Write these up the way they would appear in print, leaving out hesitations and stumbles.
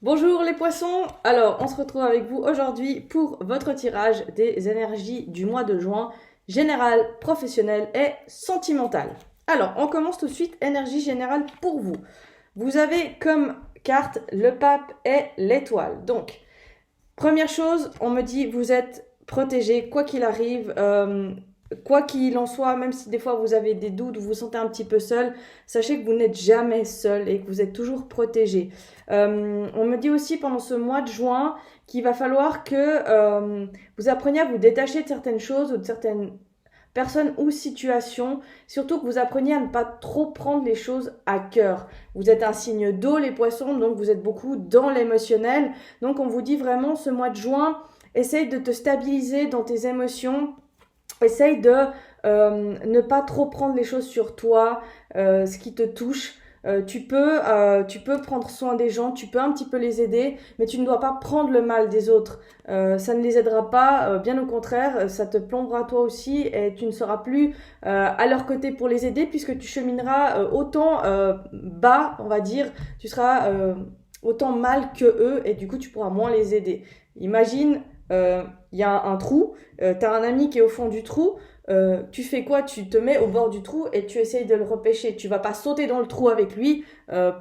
Bonjour les poissons, alors on se retrouve avec vous aujourd'hui pour votre tirage des énergies du mois de juin, générale, professionnelle et sentimentale. Alors on commence tout de suite, énergie générale pour vous. Vous avez comme carte le pape et l'étoile. Donc, première chose, on me dit vous êtes protégé quoi qu'il arrive, quoi qu'il en soit, même si des fois vous avez des doutes, vous vous sentez un petit peu seul, sachez que vous n'êtes jamais seul et que vous êtes toujours protégé. On me dit aussi pendant ce mois de juin qu'il va falloir que vous appreniez à vous détacher de certaines choses ou de certaines personnes ou situations, surtout que vous appreniez à ne pas trop prendre les choses à cœur. Vous êtes un signe d'eau, les poissons, donc vous êtes beaucoup dans l'émotionnel. Donc on vous dit vraiment ce mois de juin, essaye de te stabiliser dans tes émotions. Essaye de ne pas trop prendre les choses sur toi, ce qui te touche. Tu peux prendre soin des gens, tu peux un petit peu les aider, mais tu ne dois pas prendre le mal des autres. Ça ne les aidera pas, bien au contraire, ça te plombera toi aussi et tu ne seras plus à leur côté pour les aider puisque tu chemineras autant bas, on va dire, tu seras autant mal que eux et du coup tu pourras moins les aider. Imagine, il y a un trou, t'as un ami qui est au fond du trou, tu fais quoi? Tu te mets au bord du trou et tu essayes de le repêcher. Tu vas pas sauter dans le trou avec lui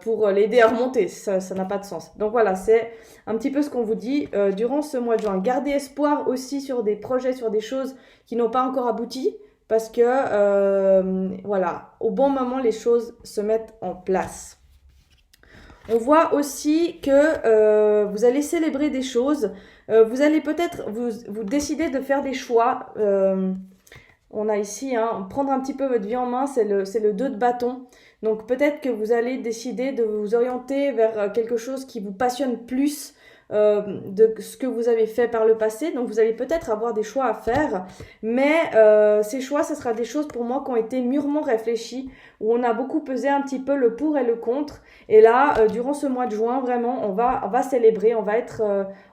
pour l'aider à remonter. Ça n'a pas de sens. Donc voilà, c'est un petit peu ce qu'on vous dit durant ce mois de juin. Gardez espoir aussi sur des projets, sur des choses qui n'ont pas encore abouti. Parce que, voilà, au bon moment, les choses se mettent en place. On voit aussi que vous allez célébrer des choses. Vous allez peut-être vous décider de faire des choix. On a ici, hein, prendre un petit peu votre vie en main, c'est le 2 de bâton. Donc peut-être que vous allez décider de vous orienter vers quelque chose qui vous passionne plus de ce que vous avez fait par le passé. Donc vous allez peut-être avoir des choix à faire, mais ces choix, ce sera des choses pour moi qui ont été mûrement réfléchies, où on a beaucoup pesé un petit peu le pour et le contre. Et là, durant ce mois de juin, vraiment, on va célébrer, on va être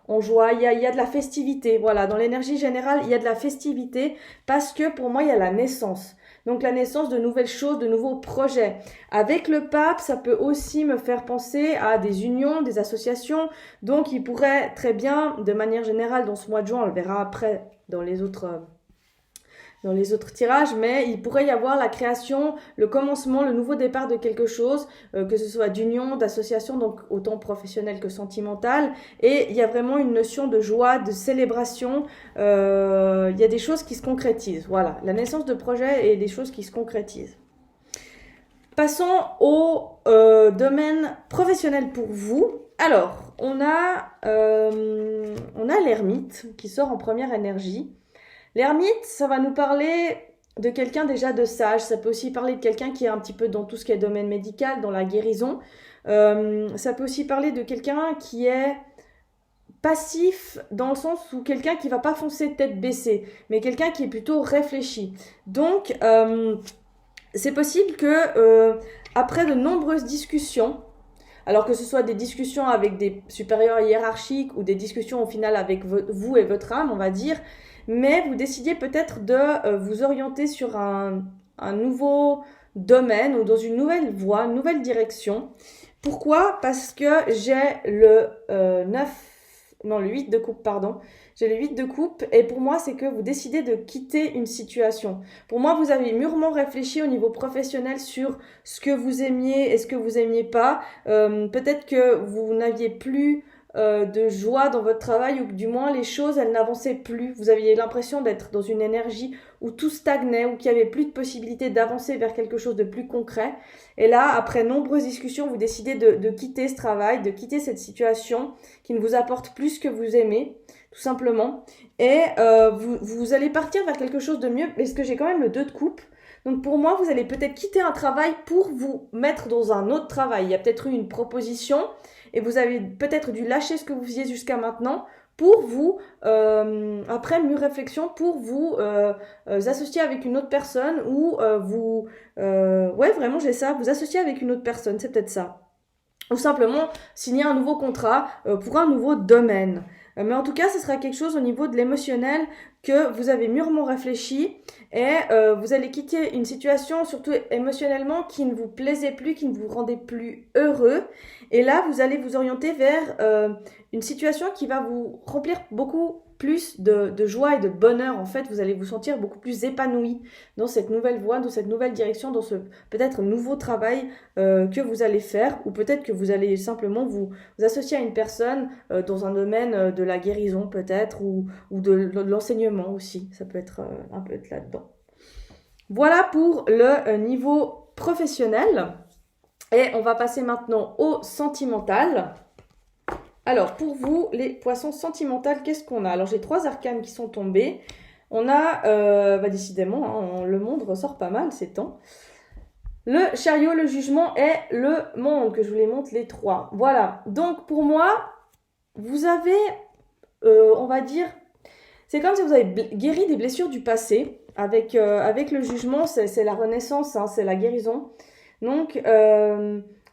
en joie. Il y a de la festivité, voilà. Dans l'énergie générale, il y a de la festivité parce que pour moi, il y a la naissance. Donc la naissance de nouvelles choses, de nouveaux projets. Avec le pape, ça peut aussi me faire penser à des unions, des associations. Donc il pourrait très bien, de manière générale, dans ce mois de juin, on le verra après dans les autres tirages, mais il pourrait y avoir la création, le commencement, le nouveau départ de quelque chose, que ce soit d'union, d'association, donc autant professionnelle que sentimentale. Et il y a vraiment une notion de joie, de célébration. Il y a des choses qui se concrétisent. Voilà, la naissance de projets et des choses qui se concrétisent. Passons au domaine professionnel pour vous. Alors, on a l'ermite qui sort en première énergie. L'ermite, ça va nous parler de quelqu'un déjà de sage. Ça peut aussi parler de quelqu'un qui est un petit peu dans tout ce qui est domaine médical, dans la guérison. Ça peut aussi parler de quelqu'un qui est passif dans le sens où quelqu'un qui va pas foncer tête baissée, mais quelqu'un qui est plutôt réfléchi. Donc, c'est possible que après de nombreuses discussions, alors que ce soit des discussions avec des supérieurs hiérarchiques ou des discussions au final avec vous et votre âme, on va dire, mais vous décidiez peut-être de vous orienter sur un nouveau domaine ou dans une nouvelle voie, une nouvelle direction. Pourquoi? Parce que j'ai le 9, non le 8 de coupe, pardon. J'ai le 8 de coupe et pour moi c'est que vous décidez de quitter une situation. Pour moi vous avez mûrement réfléchi au niveau professionnel sur ce que vous aimiez et ce que vous aimiez pas. Peut-être que vous n'aviez plus de joie dans votre travail ou que du moins les choses elles n'avançaient plus. Vous aviez l'impression d'être dans une énergie où tout stagnait, où qu'il n'y avait plus de possibilité d'avancer vers quelque chose de plus concret. Et là, après nombreuses discussions, vous décidez de quitter ce travail, de quitter cette situation qui ne vous apporte plus ce que vous aimez, tout simplement. Et vous allez partir vers quelque chose de mieux, parce que j'ai quand même le 2 de coupe. Donc pour moi, vous allez peut-être quitter un travail pour vous mettre dans un autre travail. Il y a peut-être eu une proposition et vous avez peut-être dû lâcher ce que vous faisiez jusqu'à maintenant pour vous, après mûre réflexion, pour vous associer avec une autre personne ou ouais, vraiment, j'ai ça, vous associer avec une autre personne, c'est peut-être ça. Ou simplement signer un nouveau contrat pour un nouveau domaine. Mais en tout cas, ce sera quelque chose au niveau de l'émotionnel que vous avez mûrement réfléchi et vous allez quitter une situation, surtout émotionnellement, qui ne vous plaisait plus, qui ne vous rendait plus heureux. Et là, vous allez vous orienter vers une situation qui va vous remplir beaucoup plus de joie et de bonheur. En fait, vous allez vous sentir beaucoup plus épanoui dans cette nouvelle voie, dans cette nouvelle direction, dans ce peut-être nouveau travail que vous allez faire, ou peut-être que vous allez simplement vous associer à une personne dans un domaine de la guérison peut-être, ou de l'enseignement aussi. Ça peut être un peu là-dedans. Voilà pour le niveau professionnel. Et on va passer maintenant au sentimental. Alors, pour vous, les poissons sentimentales, qu'est-ce qu'on a? Alors, j'ai 3 arcanes qui sont tombés. On a, décidément, le monde ressort pas mal ces temps. Le chariot, le jugement et le monde, que je vous les montre les 3. Voilà. Donc, pour moi, vous avez, on va dire, c'est comme si vous avez guéri des blessures du passé. Avec le jugement, c'est la renaissance, hein, c'est la guérison. Donc,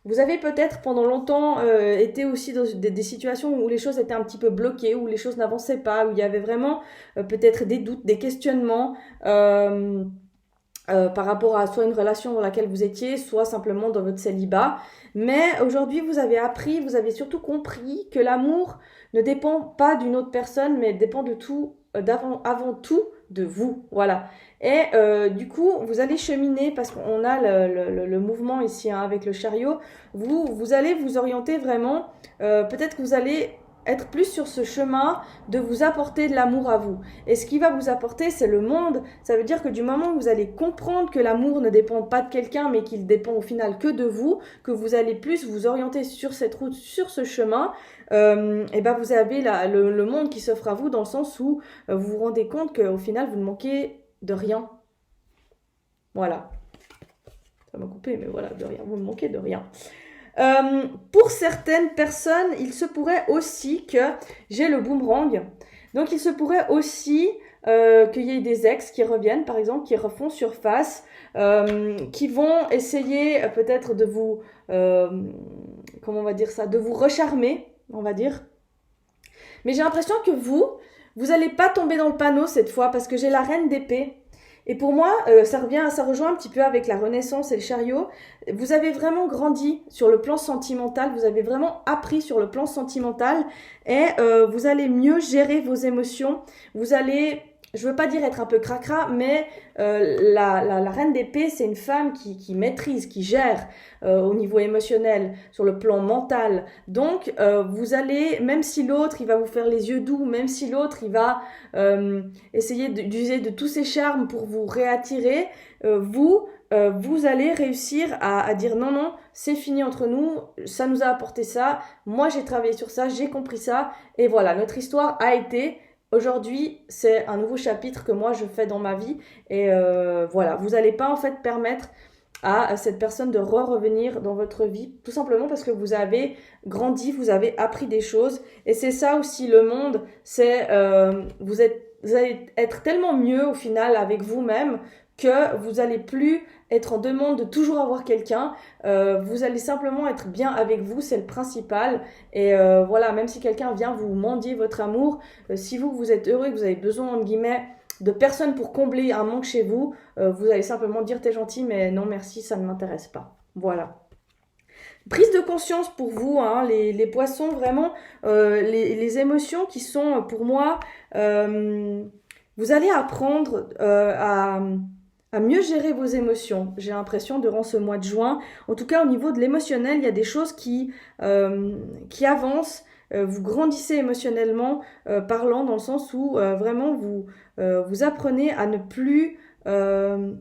vous avez peut-être pendant longtemps été aussi dans des situations où les choses étaient un petit peu bloquées, où les choses n'avançaient pas, où il y avait vraiment peut-être des doutes, des questionnements par rapport à soit une relation dans laquelle vous étiez, soit simplement dans votre célibat. Mais aujourd'hui, vous avez appris, vous avez surtout compris que l'amour ne dépend pas d'une autre personne, mais dépend de tout, avant tout de vous. Voilà. Et du coup, vous allez cheminer, parce qu'on a le mouvement ici hein, avec le chariot, vous allez vous orienter vraiment, peut-être que vous allez être plus sur ce chemin de vous apporter de l'amour à vous. Et ce qui va vous apporter, c'est le monde. Ça veut dire que du moment où vous allez comprendre que l'amour ne dépend pas de quelqu'un, mais qu'il dépend au final que de vous, que vous allez plus vous orienter sur cette route, sur ce chemin, et ben vous avez le monde qui s'offre à vous dans le sens où vous vous rendez compte qu'au final, vous ne manquez de rien. Voilà. Ça m'a coupé, mais voilà, de rien. Vous ne manquez de rien. Pour certaines personnes, il se pourrait aussi que j'ai le boomerang. Donc, il se pourrait aussi qu'il y ait des ex qui reviennent, par exemple, qui refont surface, qui vont essayer peut-être de vous, comment on va dire ça, de vous recharmer, on va dire. Mais j'ai l'impression que vous allez pas tomber dans le panneau cette fois parce que j'ai la reine d'épée. Et pour moi, ça rejoint un petit peu avec la Renaissance et le chariot. Vous avez vraiment grandi sur le plan sentimental, vous avez vraiment appris sur le plan sentimental et vous allez mieux gérer vos émotions. Vous allez, je veux pas dire être un peu cracra, mais la reine d'épée, c'est une femme qui maîtrise, qui gère au niveau émotionnel, sur le plan mental. Donc, vous allez, même si l'autre, il va vous faire les yeux doux, même si l'autre, il va essayer d'user de tous ses charmes pour vous réattirer, vous allez réussir à dire non, non, c'est fini entre nous, ça nous a apporté ça, moi j'ai travaillé sur ça, j'ai compris ça, et voilà, notre histoire a été... Aujourd'hui, c'est un nouveau chapitre que moi je fais dans ma vie et voilà, vous n'allez pas en fait permettre à cette personne de revenir dans votre vie, tout simplement parce que vous avez grandi, vous avez appris des choses et c'est ça aussi le monde, c'est vous allez être tellement mieux au final avec vous-même que vous allez plus être en demande de toujours avoir quelqu'un, vous allez simplement être bien avec vous, c'est le principal. Et voilà, même si quelqu'un vient vous mendier votre amour, si vous êtes heureux et que vous avez besoin, entre guillemets, de personne pour combler un manque chez vous, vous allez simplement dire t'es gentil, mais non merci, ça ne m'intéresse pas. Voilà. Prise de conscience pour vous, hein, les poissons, vraiment, les émotions qui sont pour moi, vous allez apprendre à mieux gérer vos émotions. J'ai l'impression durant ce mois de juin, en tout cas au niveau de l'émotionnel, il y a des choses qui avancent. Vous grandissez émotionnellement parlant dans le sens où vraiment vous apprenez à ne plus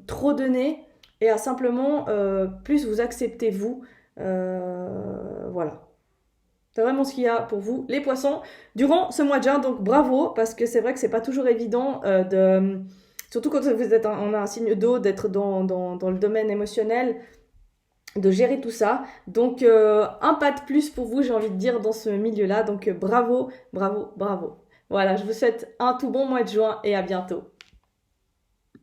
trop donner et à simplement plus vous accepter vous. Voilà. C'est vraiment ce qu'il y a pour vous, les poissons, durant ce mois de juin. Donc bravo, parce que c'est vrai que c'est pas toujours évident surtout quand vous êtes on a un signe d'eau, d'être dans le domaine émotionnel, de gérer tout ça. Donc, un pas de plus pour vous, j'ai envie de dire, dans ce milieu-là. Donc, bravo, bravo, bravo. Voilà, je vous souhaite un tout bon mois de juin et à bientôt.